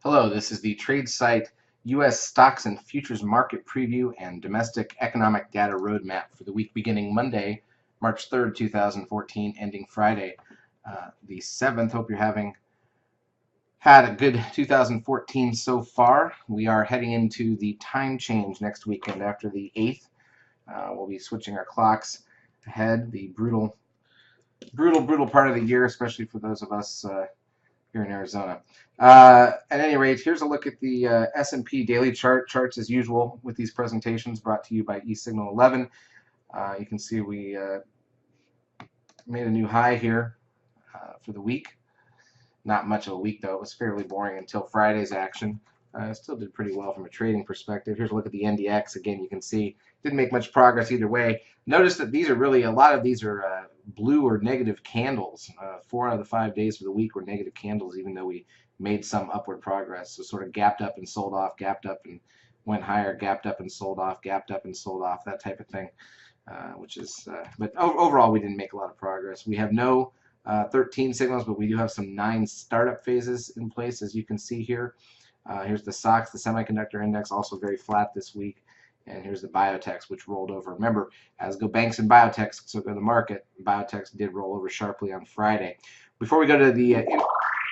Hello, this is the trade site U.S. Stocks and Futures Market Preview and Domestic Economic Data Roadmap for the week beginning Monday, March 3rd, 2014, ending Friday, the 7th. Hope you're having had a good 2014 so far. We are heading into the time change next weekend after the 8th. We'll be switching our clocks ahead, the brutal part of the year, especially for those of us here in Arizona. At any rate, here's a look at the S&P daily charts as usual with these presentations brought to you by eSignal 11. You can see we made a new high here for the week. Not much of a week, though. It was fairly boring until Friday's action. Still did pretty well from a trading perspective. Here's a look at the NDX. Again, you can see didn't make much progress either way. Notice that these are really, a lot of these are blue or negative candles. 4 out of the 5 days for the week were negative candles, even though we made some upward progress. So sort of gapped up and sold off, gapped up and went higher, gapped up and sold off, gapped up and sold off, that type of thing. But overall, we didn't make a lot of progress. We have no 13 signals, but we do have some 9 startup phases in place, as you can see here. Here's the SOX, the semiconductor index, also very flat this week. And here's the biotechs, which rolled over. Remember, as go banks and biotechs, so go the market. Biotechs did roll over sharply on Friday. Before we go to the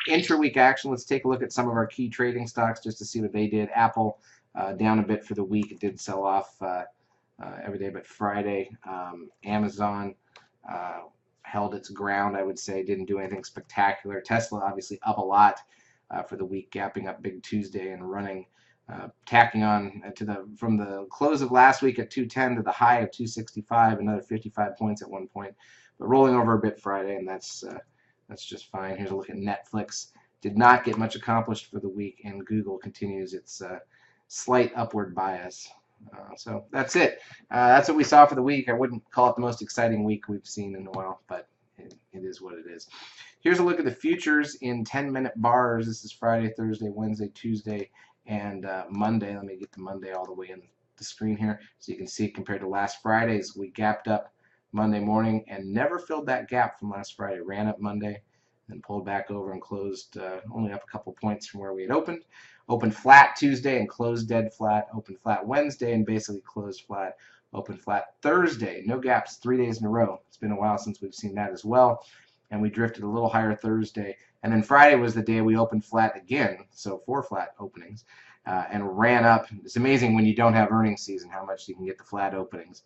intra-week action, let's take a look at some of our key trading stocks just to see what they did. Apple down a bit for the week. It did sell off every day but Friday. Amazon held its ground, I would say. Didn't do anything spectacular. Tesla obviously up a lot for the week, gapping up big Tuesday and running, tacking on from the close of last week at 210 to the high of 265, another 55 points at one point, but rolling over a bit Friday, and that's just fine. Here's a look at Netflix. Did not get much accomplished for the week, and Google continues its slight upward bias. So that's it. That's what we saw for the week. I wouldn't call it the most exciting week we've seen in a while, but it is what it is. Here's a look at the futures in 10-minute bars. This is Friday, Thursday, Wednesday, Tuesday, and Monday. Let me get the Monday all the way in the screen here so you can see compared to last Friday's. We gapped up Monday morning and never filled that gap from last Friday. Ran up Monday, then pulled back over and closed only up a couple points from where we had opened. Opened flat Tuesday and closed dead flat. Opened flat Wednesday and basically closed flat. Opened flat Thursday. No gaps 3 days in a row. It's been a while since we've seen that as well. And we drifted a little higher Thursday. And then Friday was the day we opened flat again, so 4 flat openings, and ran up. It's amazing when you don't have earnings season how much you can get the flat openings.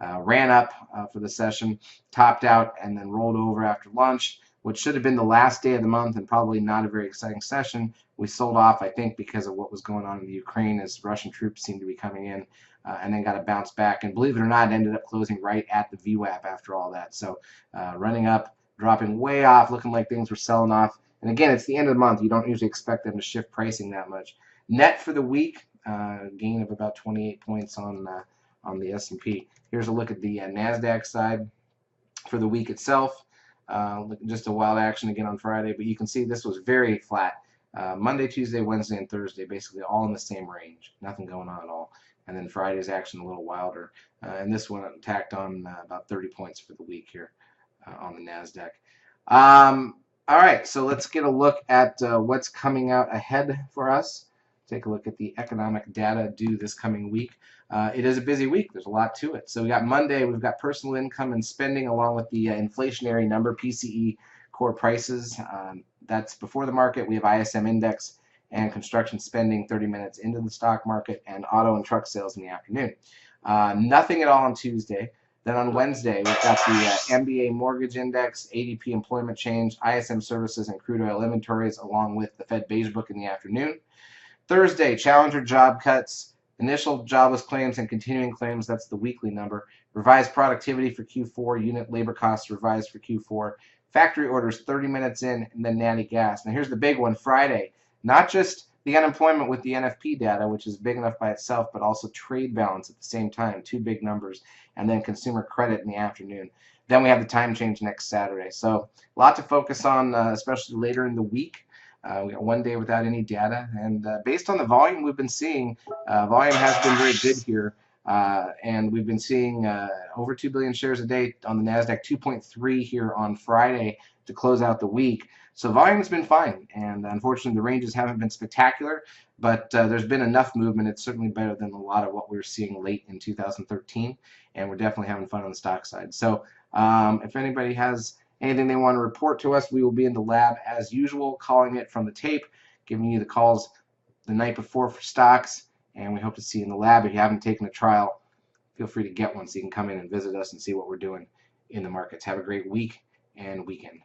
Ran up for the session, topped out, and then rolled over after lunch, which should have been the last day of the month and probably not a very exciting session. We sold off, I think, because of what was going on in the Ukraine as Russian troops seemed to be coming in, and then got a bounce back. And believe it or not, ended up closing right at the VWAP after all that. So running up, dropping way off, looking like things were selling off. And again, it's the end of the month. You don't usually expect them to shift pricing that much. Net for the week, gain of about 28 points on the S&P. Here's a look at the NASDAQ side for the week itself. Just a wild action again on Friday, but you can see this was very flat. Monday, Tuesday, Wednesday, and Thursday, basically all in the same range. Nothing going on at all. And then Friday's action a little wilder. And this one tacked on about 30 points for the week here on the NASDAQ. All right, so let's get a look at what's coming out ahead for us. Take a look at the economic data due this coming week. It is a busy week. There's a lot to it. So we got Monday, we've got personal income and spending along with the inflationary number, PCE core prices. That's before the market. We have ISM index and construction spending 30 minutes into the stock market, and auto and truck sales in the afternoon. Nothing at all on Tuesday. Then on Wednesday, we've got the MBA mortgage index, ADP employment change, ISM services, and crude oil inventories, along with the Fed beige book in the afternoon. Thursday, challenger job cuts, initial jobless claims and continuing claims, that's the weekly number. Revised productivity for Q4, unit labor costs revised for Q4. Factory orders 30 minutes in, and then natty gas. Now here's the big one, Friday. Not just the unemployment with the NFP data, which is big enough by itself, but also trade balance at the same time, 2 big numbers, and then consumer credit in the afternoon. Then we have the time change next Saturday. So a lot to focus on, especially later in the week. We got 1 day without any data, and based on the volume we've been seeing, volume has been very good here, and we've been seeing over 2 billion shares a day on the NASDAQ, 2.3 here on Friday to close out the week. So volume's been fine, and unfortunately the ranges haven't been spectacular, but there's been enough movement. It's certainly better than a lot of what we were seeing late in 2013, and we're definitely having fun on the stock side. So if anybody has anything they want to report to us, we will be in the lab as usual, calling it from the tape, giving you the calls the night before for stocks, and we hope to see you in the lab. If you haven't taken a trial, feel free to get one so you can come in and visit us and see what we're doing in the markets. Have a great week and weekend.